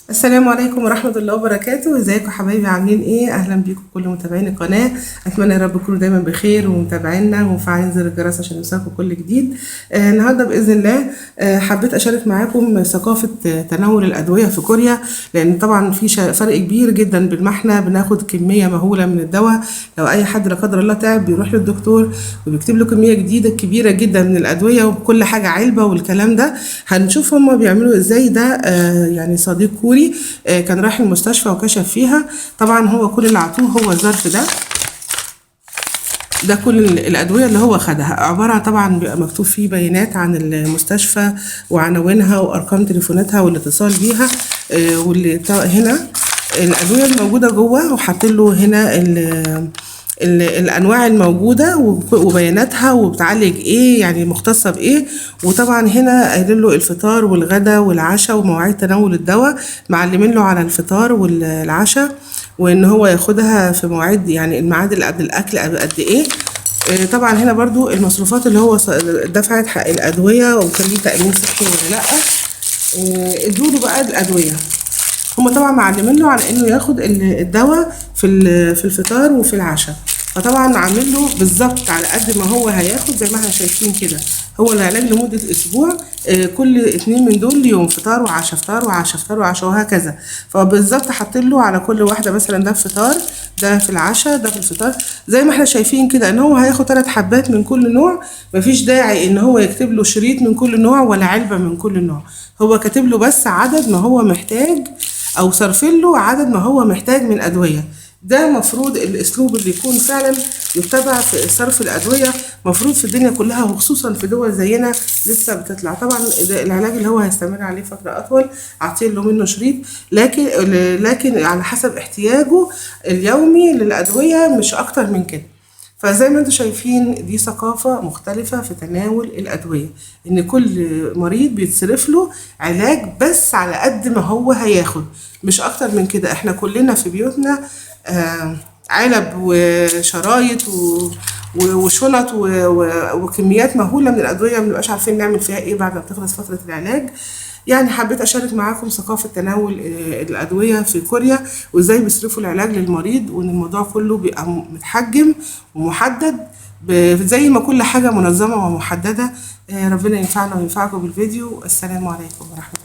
السلام عليكم ورحمة الله وبركاته. ازيكم حبايبي، عاملين ايه؟ اهلا بيكم كل متابعين القناة. اتمنى يا رب تكونوا دايما بخير ومتابعينا ومفعلين زر الجرس عشان يوصلكم كل جديد. النهارده باذن الله حبيت اشارك معاكم ثقافة تناول الادوية في كوريا، لان طبعا في فرق كبير جدا بين ما احنا بناخد كمية مهولة من الدواء. لو اي حد لا قدر الله تعب بيروح للدكتور وبيكتب له كمية جديدة كبيرة جدا من الادوية وبكل حاجة علبة والكلام ده. هنشوف هما بيعملوا ازاي ده. يعني صديق كوري كان رايح المستشفى وكشف فيها. طبعا هو كل اللي عطوه هو الظرف ده كل الأدوية اللي هو خدها، عبارة عن طبعا بيبقى مكتوب فيه بيانات عن المستشفى وعناوينها وأرقام تليفوناتها والاتصال بيها. واللي هنا الأدوية الموجودة جوه، وحاطين له هنا الانواع الموجوده وبياناتها وبتعالج ايه، يعني مختصه بايه. وطبعا هنا قايلين له الفطار والغدا والعشاء ومواعيد تناول الدواء، معلمين له على الفطار والعشاء، وان هو ياخدها في مواعيد، يعني الميعاد اللي قبل الاكل قد ايه. طبعا هنا برضو المصروفات اللي هو دفعت حق الادويه وكان ليه تامين صحي ولا لا. ادوا له بقى الادويه، هما طبعا معلمين له على انه ياخد الدواء في الفطار وفي العشاء. فطبعا عامل له بالظبط على قد ما هو هياخد، زي ما احنا شايفين كده. هو العلاج لمدة اسبوع، كل 2 من دول يوم فطار وعشاء، فطار وعشاء، فطار وعشاء، وهكذا. فبالظبط حاطين له على كل واحدة مثلا ده الفطار، ده في العشاء، ده في الفطار، زي ما احنا شايفين كده، ان هو هياخد 3 حبات من كل نوع. مفيش داعي ان هو يكتب له شريط من كل نوع ولا علبة من كل نوع. هو كاتب له بس عدد ما هو محتاج، او صرفين له عدد ما هو محتاج من ادويه. ده مفروض الاسلوب اللي يكون فعلا يتبع في صرف الادويه، مفروض في الدنيا كلها، وخصوصا في دول زينا لسه بتطلع. طبعا العلاج اللي هو هيستمر عليه فتره اطول عاطين له منه شريط، لكن على حسب احتياجه اليومي للادويه، مش اكتر من كده. فزي ما انتم شايفين دي ثقافة مختلفة في تناول الأدوية، إن كل مريض بيتصرف له علاج بس على قد ما هو هياخد، مش أكتر من كده. احنا كلنا في بيوتنا علب وشرايط وشنط وكميات مهولة من الأدوية، مبنبقاش عارفين نعمل فيها ايه بعد ما بتخلص فترة العلاج. يعني حبيت أشارك معاكم ثقافة تناول الأدوية في كوريا، وإزاي بيصرفوا العلاج للمريض، وإن الموضوع كله بيبقى متحجم ومحدد، زي ما كل حاجة منظمة ومحددة. ربنا ينفعنا وينفعكم بالفيديو. السلام عليكم ورحمة الله.